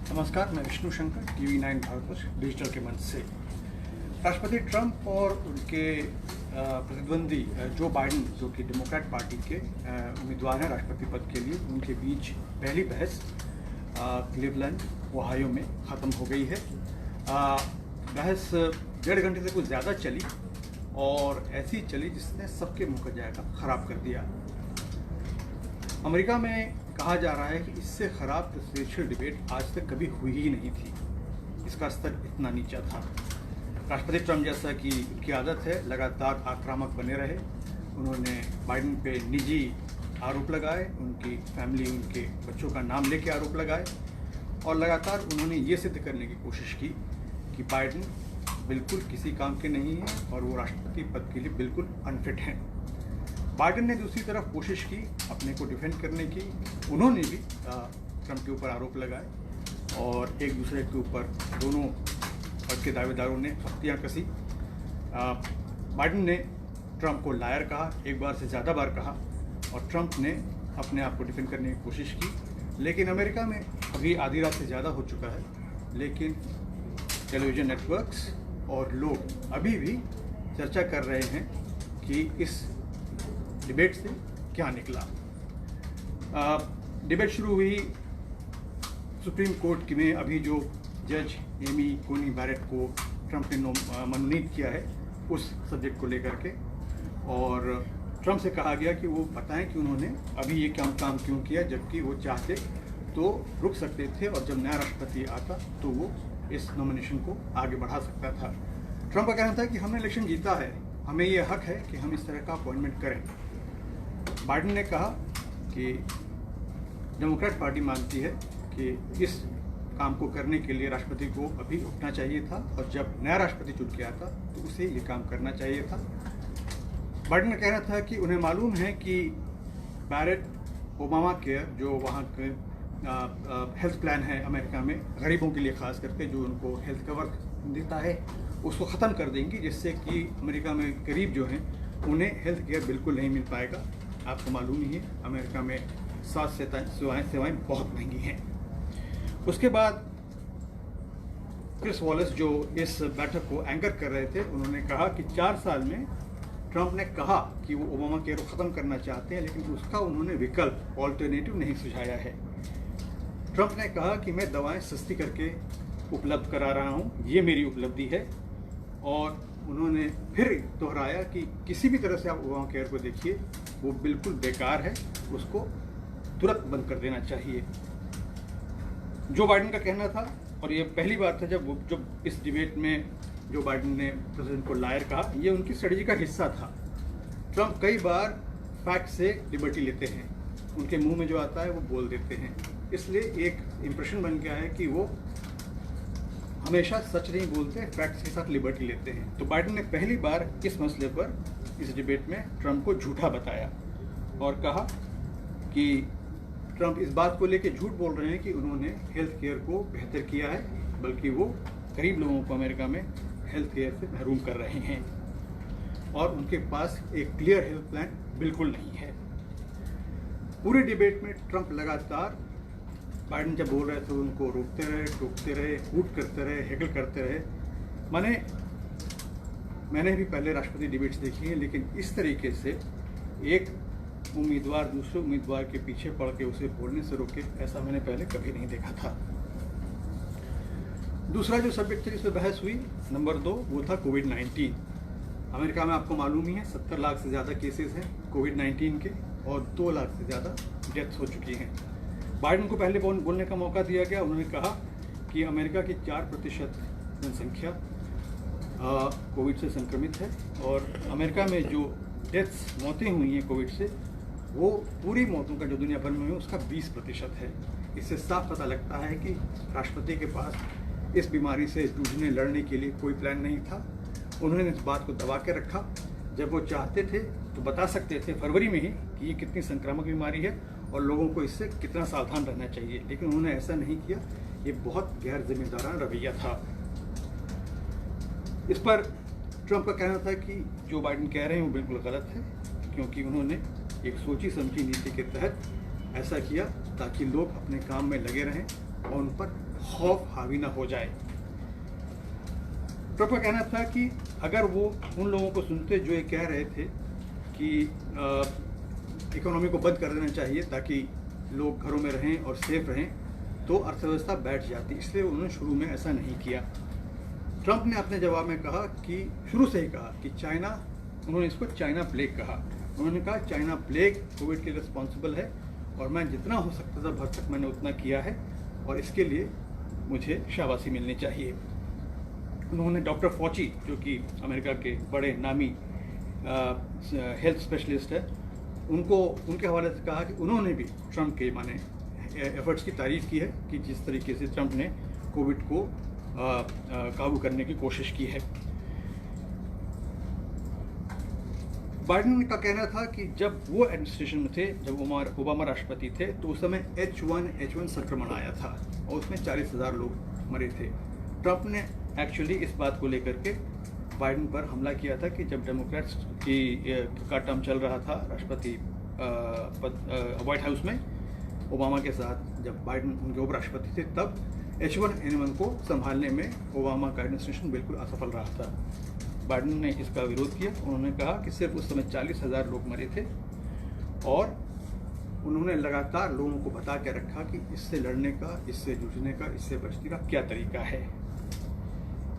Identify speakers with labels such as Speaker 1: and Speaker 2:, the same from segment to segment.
Speaker 1: नमस्कार, मैं Vishnu Shankar, TV9 Bharatvarsh digital के मंच से। राष्ट्रपति ट्रंप और उनके प्रतिद्वंदी जो बाइडेन, जो कि डेमोक्रेट पार्टी के उम्मीदवार हैं राष्ट्रपति पद के लिए, उनके बीच पहली बहस क्लीवलैंड, ओहायो में ख़त्म हो गई है। बहस 1.5 घंटे से कुछ ज़्यादा चली और ऐसी चली जिसने सबके मुंह का जायका ख़राब कर दिया। अमेरिका में कहा जा रहा है कि इससे ख़राब प्रेसिडेंशियल डिबेट आज तक कभी हुई ही नहीं थी। इसका स्तर इतना नीचा था। राष्ट्रपति ट्रंप, जैसा कि उनकी आदत है, लगातार आक्रामक बने रहे। उन्होंने बाइडेन पे निजी आरोप लगाए, उनकी फैमिली, उनके बच्चों का नाम लेके आरोप लगाए और लगातार उन्होंने ये सिद्ध करने की कोशिश की कि बाइडेन बिल्कुल किसी काम के नहीं हैं और वो राष्ट्रपति पद के लिए बिल्कुल अनफिट हैं। बाइडेन ने दूसरी तरफ कोशिश की अपने को डिफेंड करने की। उन्होंने भी ट्रंप के ऊपर आरोप लगाए और एक दूसरे के ऊपर दोनों पद के दावेदारों ने सख्तियाँ कसी। बाइडेन ने ट्रंप को लायर कहा, एक बार से ज़्यादा बार कहा, और ट्रंप ने अपने आप को डिफेंड करने की कोशिश की। लेकिन अमेरिका में अभी आधी रात से ज़्यादा हो चुका है, लेकिन टेलीविज़न नेटवर्क्स और लोग अभी भी चर्चा कर रहे हैं कि इस डिबेट से क्या निकला। डिबेट शुरू हुई सुप्रीम कोर्ट में। अभी जो जज एमी कोनी बैरेट को ट्रंप ने मनोनीत किया है उस सब्जेक्ट को लेकर के, और ट्रंप से कहा गया कि वो बताएं कि उन्होंने अभी ये काम क्यों किया, जबकि वो चाहते तो रुक सकते थे और जब नया राष्ट्रपति आता तो वो इस नॉमिनेशन को आगे बढ़ा सकता था। ट्रंप का कहना था कि हमने इलेक्शन जीता है, हमें ये हक है कि हम इस तरह का अपॉइंटमेंट करें। बाइडेन ने कहा कि डेमोक्रेट पार्टी मानती है कि इस काम को करने के लिए राष्ट्रपति को अभी रुकना चाहिए था और जब नया राष्ट्रपति चुन के आता तो उसे ये काम करना चाहिए था। बाइडेन का कहना था कि उन्हें मालूम है कि बैरेट ओबामा केयर, जो वहाँ के हेल्थ प्लान है अमेरिका में गरीबों के लिए ख़ास करके, जो उनको हेल्थ कवर देता है, उसको ख़त्म कर देंगी, जिससे कि अमेरिका में गरीब जो हैं उन्हें हेल्थ केयर बिल्कुल नहीं मिल पाएगा। आपको मालूम ही है अमेरिका में स्वास्थ्य सेवाएँ बहुत महंगी हैं। उसके बाद क्रिस वॉलेस, जो इस बैठक को एंकर कर रहे थे, उन्होंने कहा कि 4 साल में ट्रंप ने कहा कि वो ओबामा केयर को ख़त्म करना चाहते हैं, लेकिन उसका उन्होंने विकल्प, ऑल्टरनेटिव नहीं सुझाया है। ट्रंप ने कहा कि मैं दवाएं सस्ती करके उपलब्ध करा रहा हूं, ये मेरी उपलब्धि है, और उन्होंने फिर दोहराया कि किसी भी तरह से आप ओबामा केयर को देखिए, वो बिल्कुल बेकार है, उसको तुरंत बंद कर देना चाहिए। जो बाइडेन का कहना था, और ये पहली बार था जब इस डिबेट में जो बाइडेन ने प्रेसिडेंट को लायर कहा, ये उनकी स्ट्रेटजी का हिस्सा था। ट्रंप कई बार फैक्ट से लिबर्टी लेते हैं, उनके मुंह में जो आता है वो बोल देते हैं, इसलिए एक इम्प्रेशन बन गया है कि वो हमेशा सच नहीं बोलते, फैक्ट्स के साथ लिबर्टी लेते हैं। तो बाइडेन ने पहली बार इस मसले पर इस डिबेट में ट्रंप को झूठा बताया और कहा कि ट्रंप इस बात को लेकर झूठ बोल रहे हैं कि उन्होंने हेल्थ केयर को बेहतर किया है, बल्कि वो गरीब लोगों को अमेरिका में हेल्थ केयर से महरूम कर रहे हैं और उनके पास एक क्लियर हेल्थ प्लान बिल्कुल नहीं है। पूरे डिबेट में ट्रंप लगातार बाइडेन जब बोल रहे थे उनको रोकते रहे, टोकते रहे, कूट करते रहे, हेकल करते रहे। मैंने भी पहले राष्ट्रपति डिबेट्स देखी हैं, लेकिन इस तरीके से एक उम्मीदवार दूसरे उम्मीदवार के पीछे पड़ के उसे बोलने से रोके, ऐसा मैंने पहले कभी नहीं देखा था। दूसरा जो सब्जेक्ट जिस पर बहस हुई, नंबर 2, वो था कोविड-19। अमेरिका में आपको मालूम ही है 70 लाख से ज़्यादा केसेस हैं कोविड-19 के और 2 लाख से ज़्यादा डेथ्स हो चुकी हैं। बाइडेन को पहले बोलने का मौका दिया गया। उन्होंने कहा कि अमेरिका की 4% जनसंख्या कोविड से संक्रमित है और अमेरिका में जो डेथ्स, मौतें हुई हैं कोविड से, वो पूरी मौतों का जो दुनिया भर में हुई उसका 20% है। इससे साफ पता लगता है कि राष्ट्रपति के पास इस बीमारी से जूझने, लड़ने के लिए कोई प्लान नहीं था। उन्होंने इस बात को दबा के रखा। जब वो चाहते थे तो बता सकते थे फरवरी में ही कि ये कितनी संक्रामक बीमारी है और लोगों को इससे कितना सावधान रहना चाहिए, लेकिन उन्होंने ऐसा नहीं किया। ये बहुत गैर जिम्मेदाराना रवैया था। इस पर ट्रंप का कहना था कि जो बाइडेन कह रहे हैं वो बिल्कुल गलत है, क्योंकि उन्होंने एक सोची समझी नीति के तहत ऐसा किया ताकि लोग अपने काम में लगे रहें और उन पर खौफ हावी ना हो जाए। ट्रंप का कहना था कि अगर वो उन लोगों को सुनते जो ये कह रहे थे कि इकोनॉमी को बंद कर देना चाहिए ताकि लोग घरों में रहें और सेफ रहें, तो अर्थव्यवस्था बैठ जाती, इसलिए उन्होंने शुरू में ऐसा नहीं किया। ट्रंप ने अपने जवाब में कहा कि शुरू से ही कहा कि चाइना, उन्होंने इसको चाइना प्लेग कहा। उन्होंने कहा चाइना प्लेग कोविड के लिए रिस्पॉन्सिबल है और मैं जितना हो सकता था भर तक मैंने उतना किया है और इसके लिए मुझे शाबाशी मिलनी चाहिए। उन्होंने डॉक्टर फॉची, जो कि अमेरिका के बड़े नामी हेल्थ स्पेशलिस्ट है, उनके हवाले से कहा कि उन्होंने भी ट्रंप के माने एफर्ट्स की तारीफ की है कि जिस तरीके से ट्रंप ने कोविड को काबू करने की कोशिश की है। बाइडेन का कहना था कि जब वो एडमिनिस्ट्रेशन में थे, जब ओबामा राष्ट्रपति थे, तो उस समय H1N1 संक्रमण आया था और उसमें 40,000 लोग मरे थे। ट्रंप ने एक्चुअली इस बात को लेकर के बाइडेन पर हमला किया था कि जब डेमोक्रेट्स का टर्म चल रहा था राष्ट्रपति व्हाइट हाउस में, ओबामा के साथ जब बाइडेन उनके उपराष्ट्रपति थे, तब H1N1 को संभालने में ओबामा का एडमिनिस्ट्रेशन बिल्कुल असफल रहा था। बाइडेन ने इसका विरोध किया। उन्होंने कहा कि सिर्फ उस समय 40,000 लोग मरे थे और उन्होंने लगातार लोगों को बता के रखा कि इससे लड़ने का, इससे जूझने का, इससे बचने का क्या तरीका है।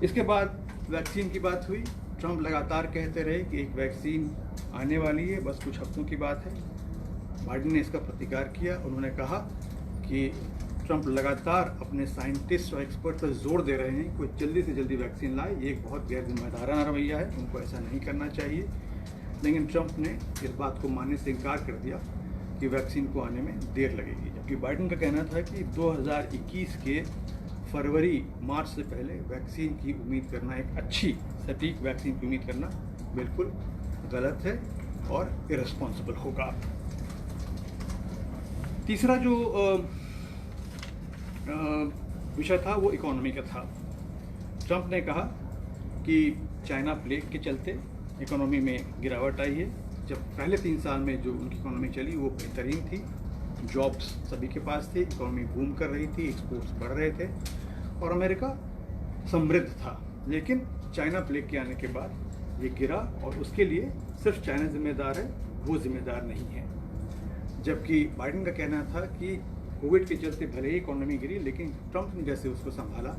Speaker 1: इसके बाद वैक्सीन की बात हुई। ट्रंप लगातार कहते रहे कि एक वैक्सीन आने वाली है, बस कुछ हफ्तों की बात है। बाइडेन ने इसका प्रतिकार किया। उन्होंने कहा कि ट्रंप लगातार अपने साइंटिस्ट और एक्सपर्ट पर जोर दे रहे हैं कि जल्दी से जल्दी वैक्सीन लाए। ये एक बहुत गैर जिम्मेदाराना रवैया है, उनको ऐसा नहीं करना चाहिए। लेकिन ट्रंप ने इस बात को मानने से इनकार कर दिया कि वैक्सीन को आने में देर लगेगी, जबकि बाइडेन का कहना था कि 2021 के फरवरी मार्च से पहले वैक्सीन की उम्मीद करना, एक अच्छी सटीक वैक्सीन की उम्मीद करना बिल्कुल गलत है और इररिस्पॉन्सिबल होगा। तीसरा जो विषय था वो इकोनॉमी का था। ट्रंप ने कहा कि चाइना प्लेग के चलते इकोनॉमी में गिरावट आई है। जब पहले 3 साल में जो उनकी इकोनॉमी चली वो बेहतरीन थी, जॉब्स सभी के पास थे, इकोनॉमी बूम कर रही थी, एक्सपोर्ट्स बढ़ रहे थे और अमेरिका समृद्ध था। लेकिन चाइना प्लेग के आने के बाद ये गिरा और उसके लिए सिर्फ चाइना जिम्मेदार है, वो जिम्मेदार नहीं है। जबकि बाइडेन का कहना था कि कोविड के चलते भले ही इकोनॉमी गिरी, लेकिन ट्रंप ने जैसे उसको संभाला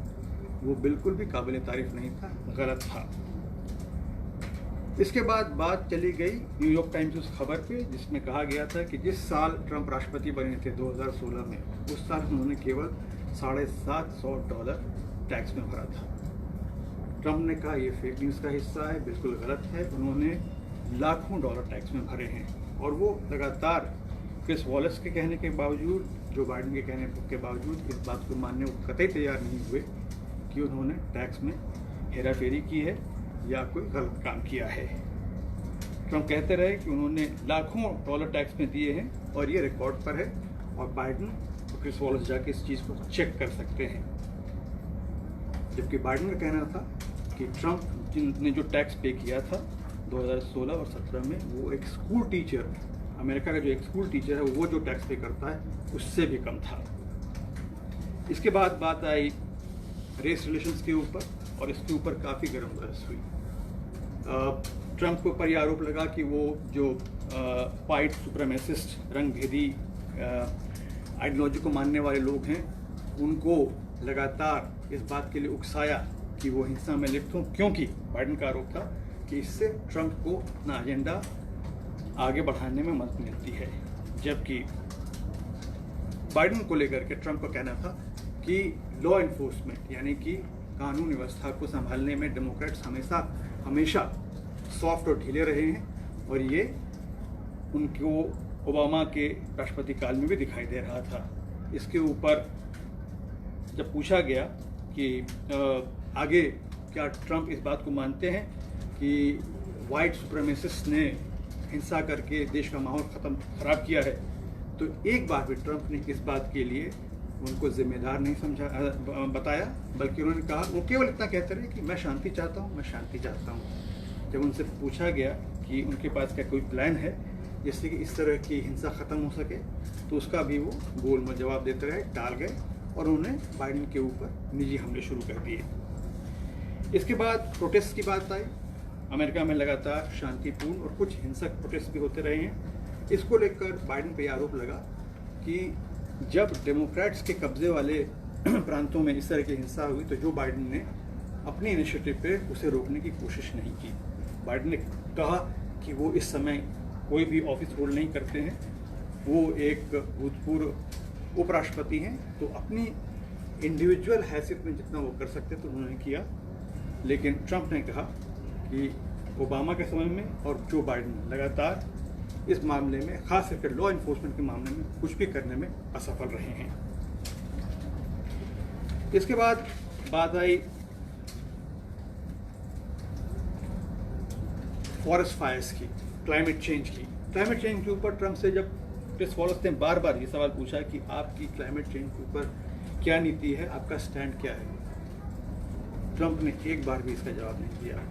Speaker 1: वो बिल्कुल भी काबिल तारीफ नहीं था, गलत था। इसके बाद बात चली गई न्यूयॉर्क टाइम्स उस खबर पे जिसमें कहा गया था कि जिस साल ट्रंप राष्ट्रपति बने थे 2016 में, उस साल उन्होंने केवल $750 टैक्स में भरा था। ट्रंप ने कहा ये फेक न्यूज़ का हिस्सा है, बिल्कुल गलत है। उन्होंने लाखों डॉलर टैक्स में भरे हैं और वो लगातार क्रिस वॉलेस के कहने के बावजूद, जो बाइडेन के कहने के बावजूद इस बात को मानने को कतई तैयार नहीं हुए कि उन्होंने टैक्स में हेराफेरी की है या कोई गलत काम किया है। ट्रंप कहते रहे कि उन्होंने लाखों डॉलर टैक्स में दिए हैं और ये रिकॉर्ड पर है और बाइडेन और क्रिस वॉलेस जाके इस चीज़ को चेक कर सकते हैं। जबकि बाइडेन का कहना था कि ट्रंप ने जो टैक्स पे किया था 2016 और 17 में, वो एक स्कूल टीचर, अमेरिका का जो एक स्कूल टीचर है वो जो टैक्स पे करता है उससे भी कम था। इसके बाद बात आई रेस रिलेशंस के ऊपर और इसके ऊपर काफ़ी गर्म बहस हुई। ट्रंप के ऊपर यह आरोप लगा कि वो जो वाइट सुप्रीमेसिस्ट, रंगभेदी आइडियोलॉजी को मानने वाले लोग हैं, उनको लगातार इस बात के लिए उकसाया कि वो हिंसा में लिप्त हों, क्योंकि बाइडेन का आरोप था कि इससे ट्रंप को अपना एजेंडा आगे बढ़ाने में मदद मिलती है। जबकि बाइडेन को लेकर के ट्रंप का कहना था कि लॉ इन्फोर्समेंट यानी कि कानून व्यवस्था को संभालने में डेमोक्रेट्स हमेशा सॉफ्ट और ढीले रहे हैं और ये उनको ओबामा के राष्ट्रपति काल में भी दिखाई दे रहा था। इसके ऊपर जब पूछा गया कि आगे क्या ट्रंप इस बात को मानते हैं कि वाइट सुप्रीमेसिस्ट ने हिंसा करके देश का माहौल खराब किया है, तो एक बार भी ट्रंप ने इस बात के लिए उनको जिम्मेदार नहीं बताया, बल्कि उन्होंने कहा, वो केवल इतना कहते रहे कि मैं शांति चाहता हूँ, मैं शांति चाहता हूँ। जब उनसे पूछा गया कि उनके पास क्या कोई प्लान है जिससे कि इस तरह की हिंसा ख़त्म हो सके, तो उसका भी वो गोल में जवाब देते रहे, टाल गए और उन्होंने बाइडेन के ऊपर निजी हमले शुरू कर दिए। इसके बाद प्रोटेस्ट की बात आई। अमेरिका में लगातार शांतिपूर्ण और कुछ हिंसक प्रोटेस्ट भी होते रहे हैं। इसको लेकर बाइडेन पे आरोप लगा कि जब डेमोक्रेट्स के कब्जे वाले प्रांतों में इस तरह की हिंसा हुई तो जो बाइडेन ने अपनी इनिशिएटिव पे उसे रोकने की कोशिश नहीं की। बाइडेन ने कहा कि वो इस समय कोई भी ऑफिस होल्ड नहीं करते हैं, वो एक भूतपूर्व उपराष्ट्रपति हैं, तो अपनी इंडिविजुअल हैसियत में जितना वो कर सकते तो उन्होंने किया। लेकिन ट्रंप ने कहा कि ओबामा के समय में और जो बाइडेन लगातार इस मामले में, खास करके लॉ इन्फोर्समेंट के मामले में कुछ भी करने में असफल रहे हैं। इसके बाद बात आई फॉरेस्ट फायर्स की, क्लाइमेट चेंज की। क्लाइमेट चेंज के ऊपर ट्रंप से जब क्रिस वॉलस ने बार बार ये सवाल पूछा कि आपकी क्लाइमेट चेंज के ऊपर क्या नीति है, आपका स्टैंड क्या है, ट्रंप ने एक बार भी इसका जवाब नहीं दिया।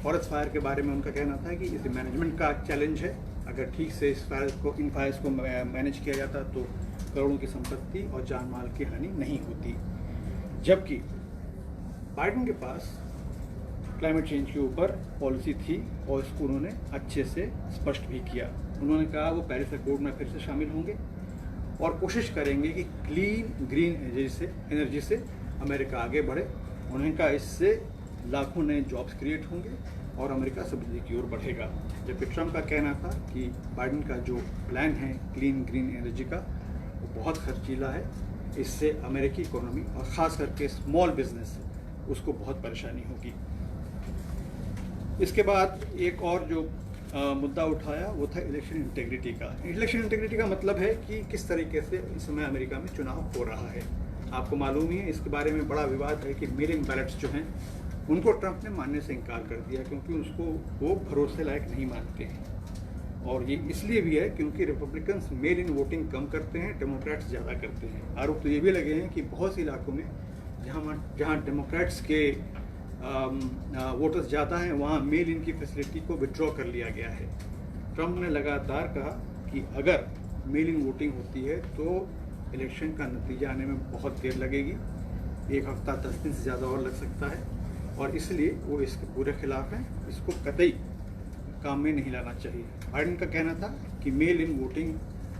Speaker 1: फॉरेस्ट फायर के बारे में उनका कहना था कि इसे मैनेजमेंट का चैलेंज है, अगर ठीक से इन फायर्स को मैनेज किया जाता तो करोड़ों की संपत्ति और जान माल की हानि नहीं होती। जबकि बाइडेन के पास क्लाइमेट चेंज के ऊपर पॉलिसी थी और इसको उन्होंने अच्छे से स्पष्ट भी किया। उन्होंने कहा वो पेरिस अकॉर्ड में फिर से शामिल होंगे और कोशिश करेंगे कि क्लीन ग्रीन एनर्जी से अमेरिका आगे बढ़े। उन्होंने कहा इससे लाखों नए जॉब्स क्रिएट होंगे और अमेरिका समृद्धि की ओर बढ़ेगा। जबकि ट्रंप का कहना था कि बाइडेन का जो प्लान है क्लीन ग्रीन एनर्जी का वो बहुत खर्चीला है, इससे अमेरिकी इकोनॉमी और ख़ास करके स्मॉल बिजनेस उसको बहुत परेशानी होगी। इसके बाद एक और जो मुद्दा उठाया वो था इलेक्शन इंटेग्रिटी का। इलेक्शन इंटेग्रिटी का मतलब है कि किस तरीके से इस समय अमेरिका में चुनाव हो रहा है। आपको मालूम ही है, इसके बारे में बड़ा विवाद है कि मेल इन बैलेट्स जो हैं उनको ट्रंप ने मानने से इनकार कर दिया क्योंकि उसको वो भरोसे लायक नहीं मानते हैं। और ये इसलिए भी है क्योंकि रिपब्लिकन्स मेल इन वोटिंग कम करते हैं, डेमोक्रेट्स ज़्यादा करते हैं। आरोप तो ये भी लगे हैं कि बहुत से इलाकों में जहाँ डेमोक्रेट्स के वोटर्स ज़्यादा हैं वहाँ मेल इन की फैसिलिटी को विड्रॉ कर लिया गया है। ट्रंप ने लगातार कहा कि अगर मेल इन वोटिंग होती है तो इलेक्शन का नतीजा आने में बहुत देर लगेगी, 1 हफ्ता 10 दिन से ज़्यादा और लग सकता है, और इसलिए वो इसके पूरे खिलाफ हैं। इसको कतई काम में नहीं लाना चाहिए। बाइडेन का कहना था कि मेल इन वोटिंग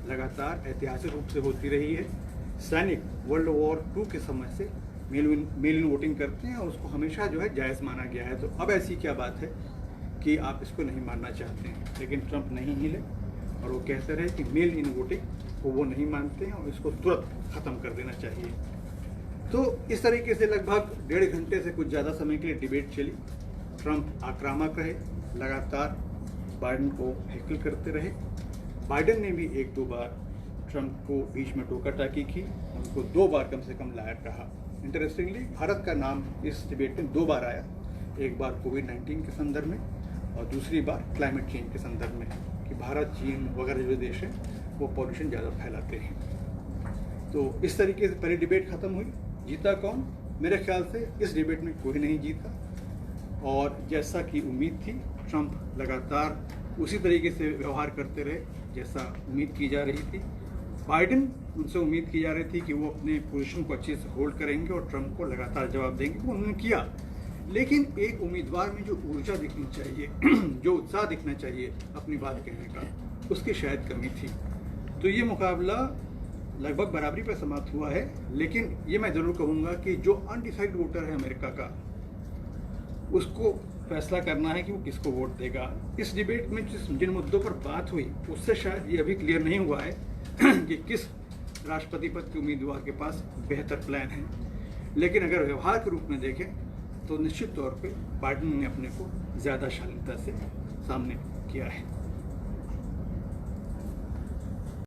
Speaker 1: लगातार ऐतिहासिक रूप से होती रही है। सैनिक वर्ल्ड वॉर 2 के समय से मेल इन वोटिंग करते हैं और उसको हमेशा जो है जायज़ माना गया है। तो अब ऐसी क्या बात है कि आप इसको नहीं मानना चाहते हैं। लेकिन ट्रंप नहीं हिले और वो कहते रहे कि मेल इन वोटिंग को वो नहीं मानते हैं और इसको तुरंत ख़त्म कर देना चाहिए। तो इस तरीके से लगभग 1.5 घंटे से कुछ ज़्यादा समय के लिए डिबेट चली। ट्रंप आक्रामक रहे, लगातार बाइडेन को हैकल करते रहे। बाइडेन ने भी 1-2 बार ट्रंप को बीच में टोका टाकी की, उनको 2 बार कम से कम लायर कहा। इंटरेस्टिंगली भारत का नाम इस डिबेट में 2 बार आया, एक बार कोविड-19 के संदर्भ में और दूसरी बार क्लाइमेट चेंज के संदर्भ में कि भारत, चीन वगैरह जो देश हैं वो पॉल्यूशन ज़्यादा फैलाते हैं। तो इस तरीके से पहली डिबेट ख़त्म हुई। जीता कौन? मेरे ख्याल से इस डिबेट में कोई नहीं जीता और जैसा कि उम्मीद थी ट्रंप लगातार उसी तरीके से व्यवहार करते रहे जैसा उम्मीद की जा रही थी। बाइडेन उनसे उम्मीद की जा रही थी कि वो अपने पोजीशन को अच्छे से होल्ड करेंगे और ट्रंप को लगातार जवाब देंगे, वो उन्होंने किया। लेकिन एक उम्मीदवार में जो ऊर्जा दिखनी चाहिए, जो उत्साह दिखना चाहिए अपनी बात कहने का, उसकी शायद कमी थी। तो ये मुकाबला लगभग बराबरी पर समाप्त हुआ है। लेकिन ये मैं ज़रूर कहूँगा कि जो अनडिसाइड वोटर है अमेरिका का, उसको फैसला करना है कि वो किसको वोट देगा। इस डिबेट में जिन मुद्दों पर बात हुई उससे शायद ये अभी क्लियर नहीं हुआ है कि किस राष्ट्रपति पद के उम्मीदवार के पास बेहतर प्लान है। लेकिन अगर व्यवहार के रूप में देखें तो निश्चित तौर पे बाइडेन ने अपने को ज़्यादा शालीनता से सामने किया है।